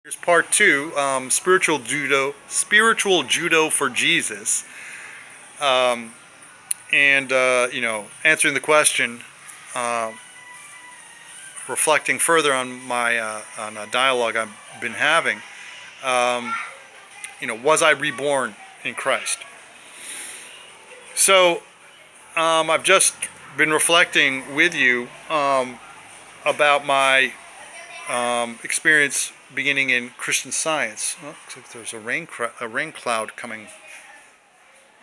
Here's part two, spiritual judo for Jesus, and answering the question, uh, reflecting further on my on a dialogue I've been having. Um, was I reborn in Christ? So I've just been reflecting with you about my experience beginning in Christian Science. Oh, looks like there's a rain cloud coming.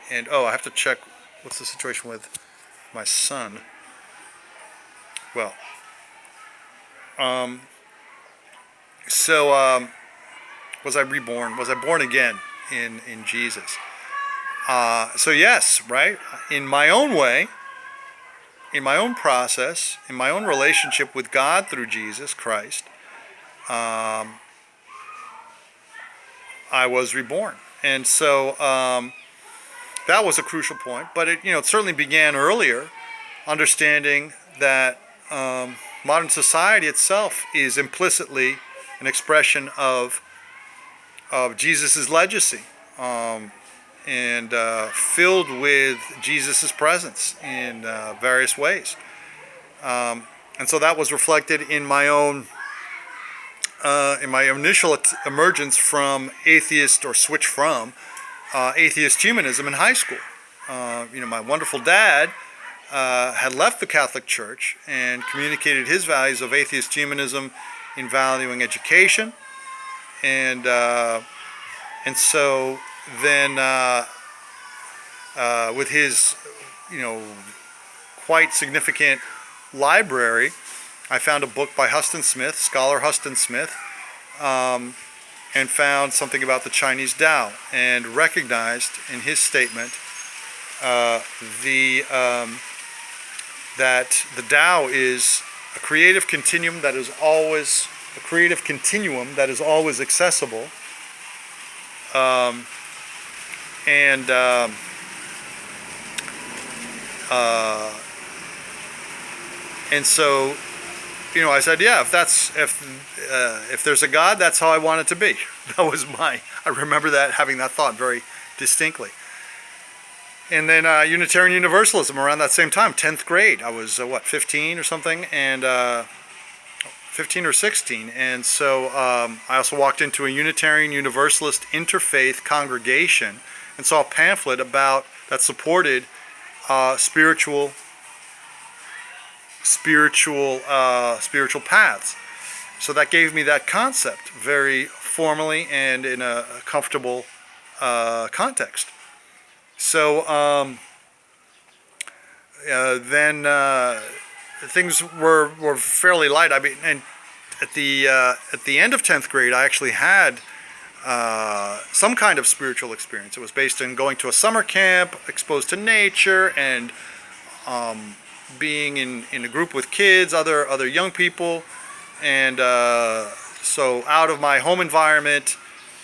And I have to check what's the situation with my son. Well, was I reborn? Was I born again in Jesus? So yes, right. In my own way, in my own process, in my own relationship with God through Jesus Christ, I was reborn, and so that was a crucial point. But it certainly began earlier, understanding that modern society itself is implicitly an expression of Jesus' legacy, and filled with Jesus' presence in various ways. And so that was reflected in my own in my initial emergence from atheist, or switch from atheist humanism in high school. My wonderful dad had left the Catholic Church and communicated his values of atheist humanism in valuing education, and so then with his quite significant library, I found a book by Huston Smith, scholar Huston Smith, and found something about the Chinese Tao, and recognized in his statement that the Tao is a creative continuum that is always accessible, and so I said, yeah, if there's a God, that's how I want it to be. I remember having that thought very distinctly. And then Unitarian Universalism around that same time, 10th grade. I was 15 or something, and 15 or 16, and so I also walked into a Unitarian Universalist interfaith congregation and saw a pamphlet that supported spiritual paths. So that gave me that concept very formally and in a comfortable context. So then things were fairly light. I mean, and at the end of 10th grade, I actually had some kind of spiritual experience. It was based on going to a summer camp, exposed to nature, and being in a group with kids, other young people, and so out of my home environment,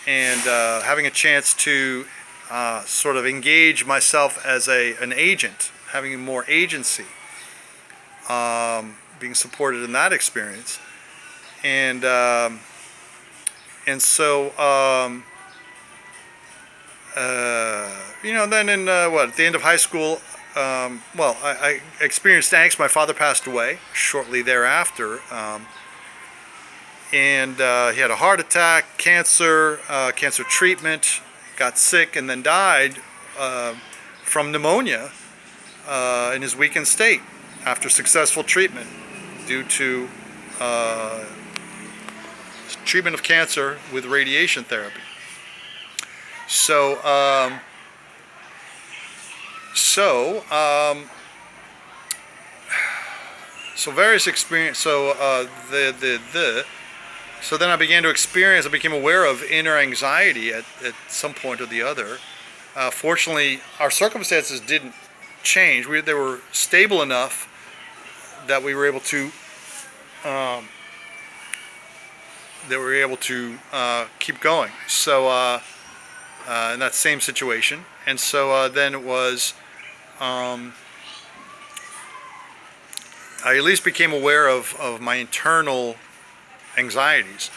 and having a chance to sort of engage myself as an agent, having more agency, being supported in that experience, and so then at the end of high school, I experienced angst. My father passed away shortly thereafter, and he had a heart attack, cancer treatment, got sick, and then died from pneumonia in his weakened state after successful treatment due to treatment of cancer with radiation therapy. So various experience. So then I became aware of inner anxiety at some point or the other. Fortunately, our circumstances didn't change. They were stable enough that we were able to keep going. So in that same situation, and so then it was. I at least became aware of my internal anxieties,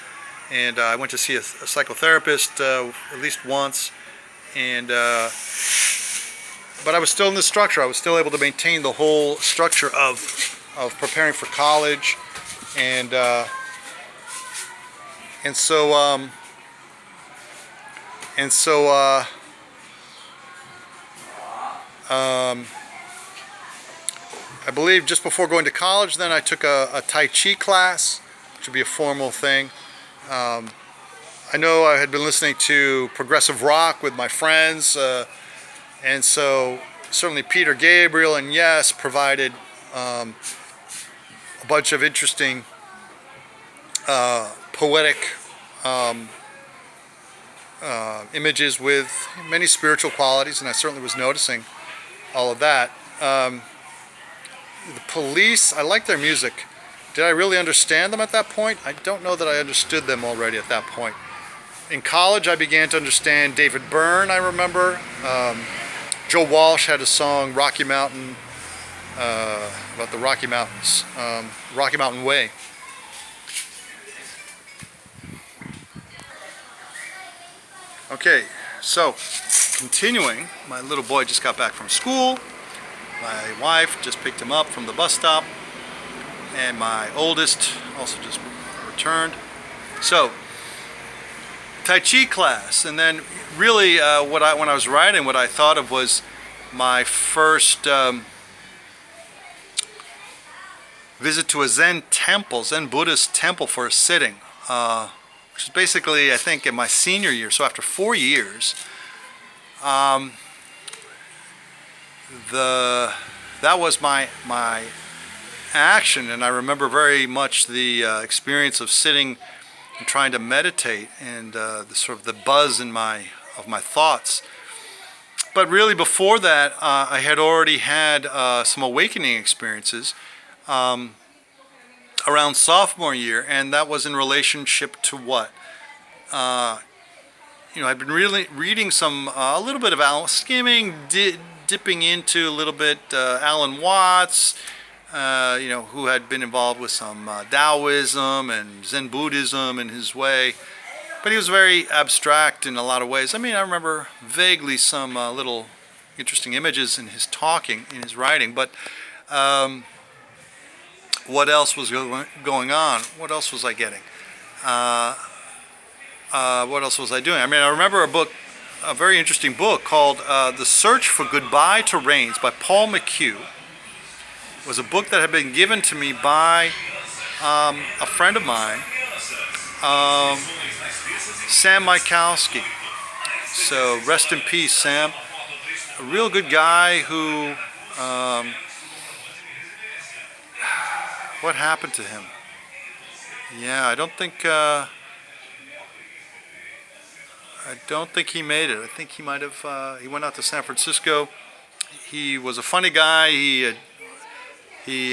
and I went to see a psychotherapist at least once, and but I was still in the structure. I was still able to maintain the whole structure of preparing for college, and and so and so I believe just before going to college, then I took a Tai Chi class, which would be a formal thing. I know I had been listening to progressive rock with my friends, and so certainly Peter Gabriel and Yes provided a bunch of interesting poetic images with many spiritual qualities, and I certainly was noticing all of that. The Police, I like their music. Did I really understand them at that point? I don't know that I understood them already at that point. In college, I began to understand David Byrne, I remember. Joe Walsh had a song, Rocky Mountain, about the Rocky Mountains, Rocky Mountain Way. Okay, so continuing, my little boy just got back from school. My wife just picked him up from the bus stop, and my oldest also just returned. So, Tai Chi class, and then really when I was writing, what I thought of was my first visit to a Zen temple, Zen Buddhist temple for a sitting, which is basically, I think, in my senior year. So after 4 years, that was my action, and I remember very much the experience of sitting and trying to meditate, and the sort of the buzz of my thoughts. But really, before that, I had already had some awakening experiences around sophomore year, and that was in relationship to what? I've been really reading a little bit of dipping into a little bit Alan Watts, who had been involved with some Taoism and Zen Buddhism in his way. But he was very abstract in a lot of ways. I mean, I remember vaguely some little interesting images in his talking, in his writing. But what else was going on? What else was I getting? What else was I doing? I mean, I remember a very interesting book called The Search for Goodbye to Rains by Paul McHugh. It was a book that had been given to me by a friend of mine, Sam Michalski. So rest in peace, Sam. A real good guy who, what happened to him? Yeah, I don't think he made it. I think he might have, he went out to San Francisco. He was a funny guy. He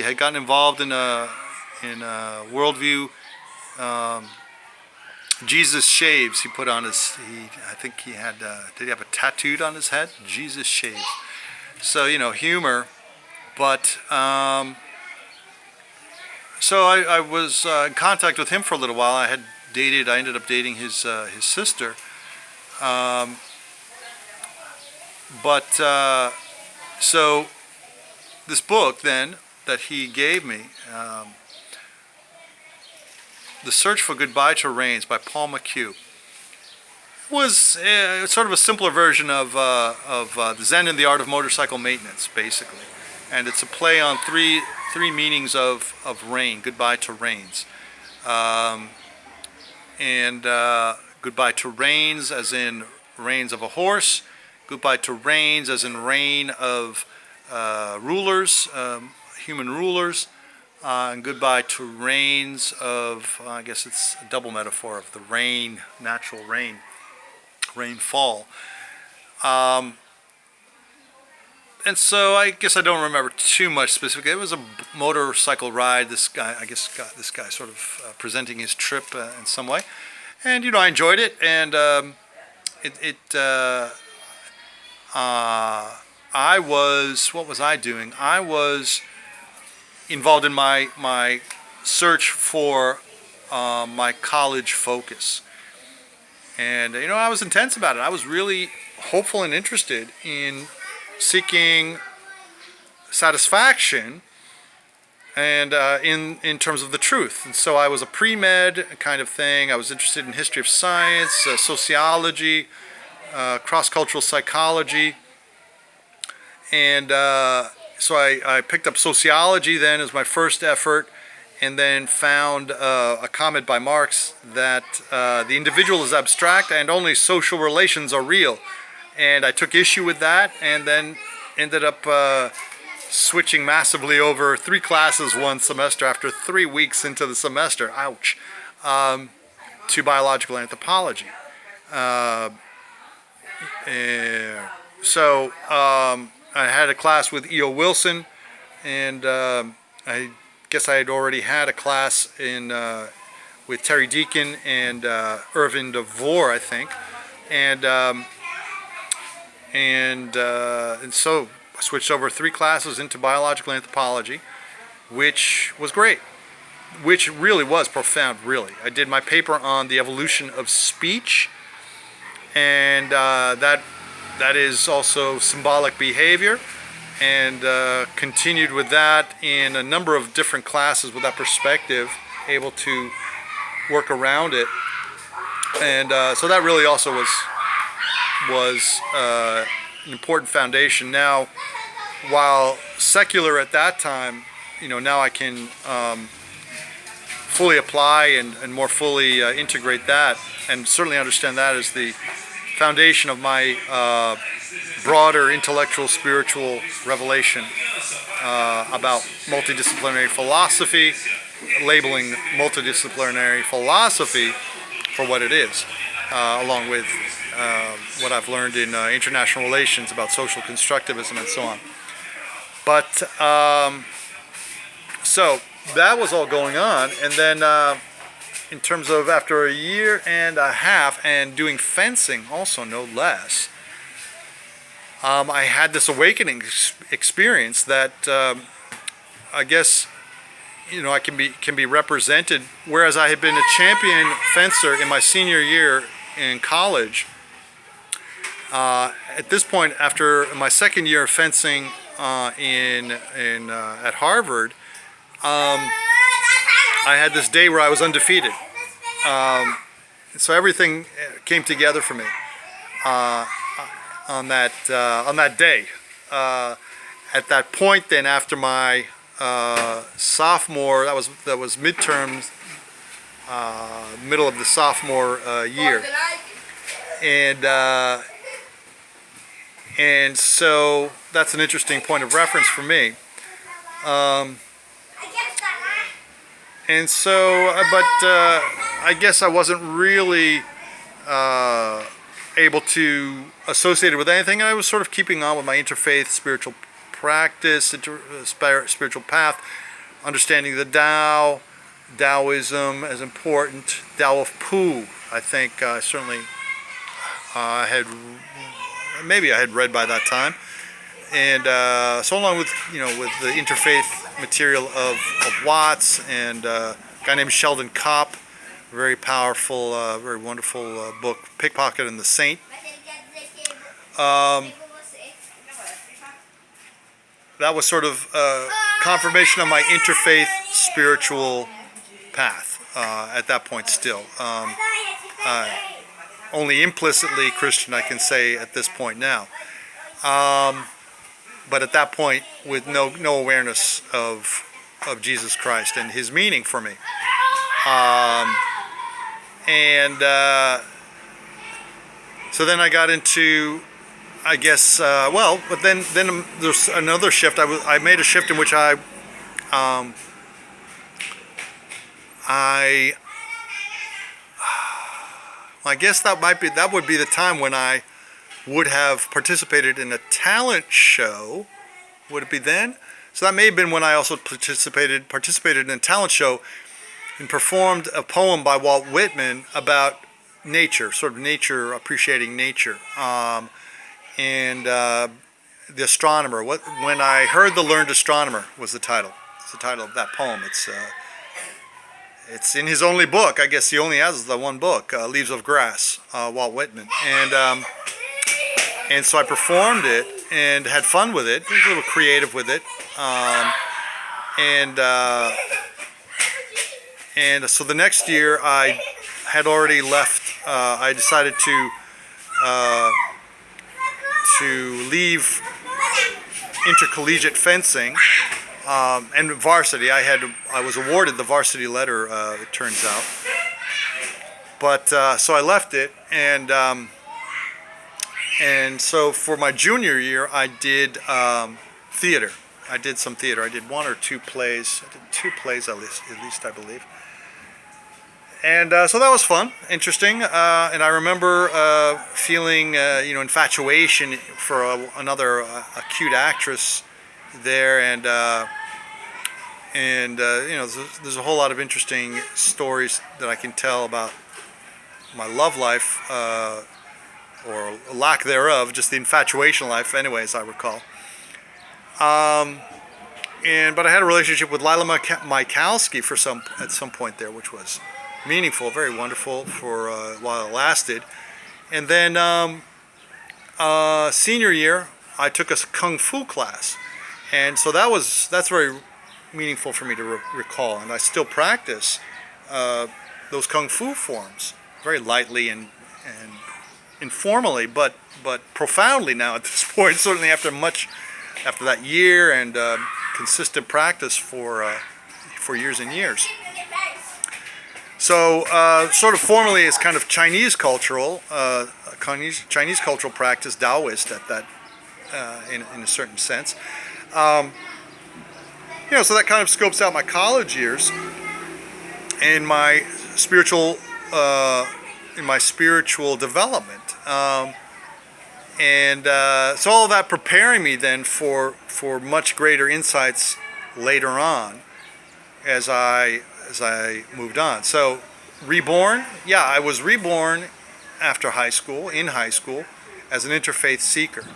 had gotten involved in a worldview. Jesus shaves. He put on I think he had. Did he have a tattooed on his head? Jesus shaves. So humor, but so I was in contact with him for a little while. I ended up dating his sister. So this book then that he gave me, The Search for Goodbye to Rains by Paul McHugh, was sort of a simpler version of the Zen and the Art of Motorcycle Maintenance, basically. And it's a play on three meanings of rain, goodbye to rains. Goodbye to reins as in reins of a horse, goodbye to reins as in reign of rulers, human rulers, and goodbye to rains of, I guess it's a double metaphor of the rain, natural rain, rainfall. And so I guess I don't remember too much specifically. It was a motorcycle ride. This guy, I guess, got this guy sort of presenting his trip in some way. And, I enjoyed it. And what was I doing? I was involved in my search for my college focus. And I was intense about it. I was really hopeful and interested in seeking satisfaction and in terms of the truth. And so I was a pre-med kind of thing. I was interested in history of science, sociology, cross-cultural psychology, and so I picked up sociology then as my first effort, and then found a comment by Marx that the individual is abstract and only social relations are real. And I took issue with that, and then ended up switching massively over 3 classes one semester after 3 weeks into the semester, ouch, to biological anthropology. So I had a class with E.O. Wilson, and I guess I had already had a class with Terry Deacon and Irvin DeVore, I think, and so I switched over 3 classes into biological anthropology, which was great, which really was profound, really. I did my paper on the evolution of speech, and that is also symbolic behavior, and continued with that in a number of different classes with that perspective, able to work around it. And so that really also was an important foundation. Now, while secular at that time, now I can fully apply and more fully integrate that, and certainly understand that as the foundation of my broader intellectual, spiritual revelation about multidisciplinary philosophy, labeling multidisciplinary philosophy for what it is, along with what I've learned in international relations about social constructivism and so on. But so that was all going on, and then in terms of after a year and a half and doing fencing also, no less, I had this awakening experience that I guess I can be represented. Whereas I had been a champion fencer in my senior year in college, at this point, after my second year of fencing at Harvard, I had this day where I was undefeated. So everything came together for me on that day. At that point, then, after my sophomore, that was midterms, middle of the sophomore year, and so that's an interesting point of reference for me. And so, but I guess I wasn't really able to associate it with anything. I was sort of keeping on with my interfaith spiritual practice, spiritual path, understanding the Tao, Taoism as important, Tao of Pu. I think certainly maybe I had read by that time, and so along with with the interfaith material of Watts and a guy named Sheldon Kopp, very powerful, very wonderful book, Pickpocket and the Saint. That was sort of confirmation of my interfaith spiritual path at that point still. Only implicitly Christian, I can say at this point now. But at that point, with no awareness of Jesus Christ and His meaning for me. So then I got into, I guess, but then there's another shift. I made a shift in which I guess that would be the time when I would have participated in a talent show. Would it be then? So that may have been when I also participated in a talent show and performed a poem by Walt Whitman about nature, sort of nature, appreciating nature, and the astronomer. When I heard the learned astronomer was the title. It's the title of that poem. It's in his only book. I guess he only has the one book, Leaves of Grass, Walt Whitman. And so I performed it and had fun with it. I was a little creative with it. And so the next year I had already left. I decided to leave intercollegiate fencing and varsity. I was awarded the varsity letter. It turns out, but so I left it, and so for my junior year I did theater. I did some theater. I did one or two plays. I did two plays at least I believe. And so that was fun, interesting, and I remember feeling, infatuation for another acute actress there, and there's a whole lot of interesting stories that I can tell about my love life, or lack thereof, just the infatuation life, anyway, as I recall. But I had a relationship with Lila Michalski at some point there, which was meaningful, very wonderful for while it lasted. And then senior year, I took a kung fu class, and so that's very meaningful for me to recall. And I still practice those kung fu forms very lightly and informally, but profoundly now at this point. Certainly after that year and consistent practice for years and years. So, sort of formally, it's kind of Chinese cultural practice, Taoist at that, in a certain sense. So that kind of scopes out my college years and my spiritual development, so all of that preparing me then for much greater insights later on as I moved on. So reborn, yeah, I was reborn after in high school, as an interfaith seeker.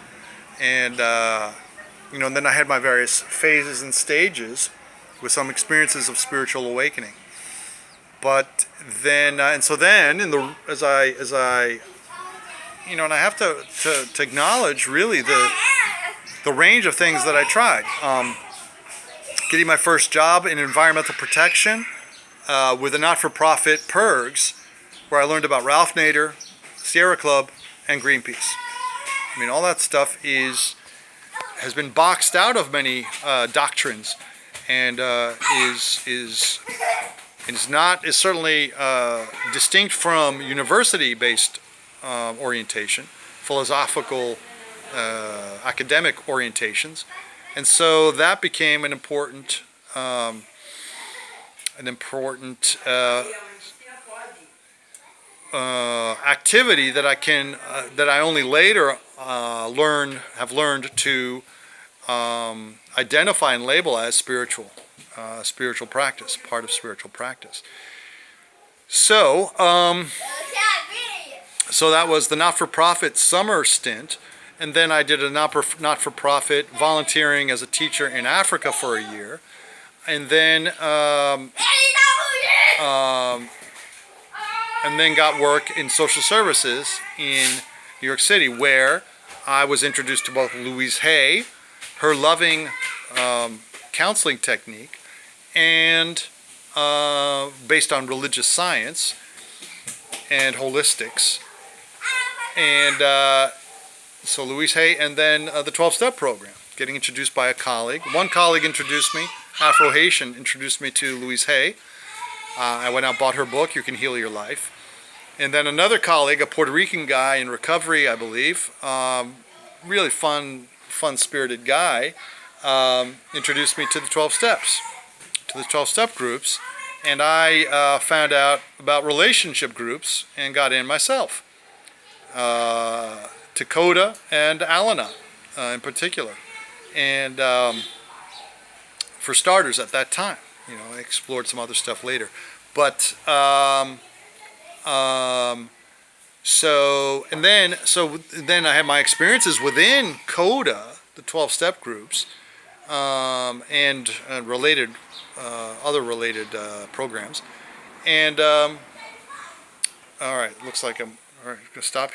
And then I had my various phases and stages with some experiences of spiritual awakening. But then, and I have to acknowledge really the range of things that I tried. Getting my first job in environmental protection with a not-for-profit PERGS, where I learned about Ralph Nader, Sierra Club, and Greenpeace. I mean, all that stuff has been boxed out of many doctrines, and is certainly distinct from university-based orientation, philosophical, academic orientations, and so that became an important activity that I only later have learned to identify and label as spiritual practice, part of spiritual practice. So that was the not-for-profit summer stint, and then I did a not-for-profit volunteering as a teacher in Africa for a year, and then got work in social services in New York City, where I was introduced to both Louise Hay, her loving counseling technique, and based on religious science and holistics, and so Louise Hay, and then the 12-step program, getting introduced by a colleague. One colleague introduced me, Afro-Haitian, introduced me to Louise Hay. I went out and bought her book, You Can Heal Your Life. And then another colleague, a Puerto Rican guy in recovery, I believe, really fun-spirited guy, introduced me to the 12 steps, to the 12-step groups, and I found out about relationship groups and got in myself. Dakota and Alana in particular. And for starters at that time, I explored some other stuff later. But so then I had my experiences within CODA, the 12-step groups, and related other related programs. And all right, looks like I'm all right. Gonna stop here.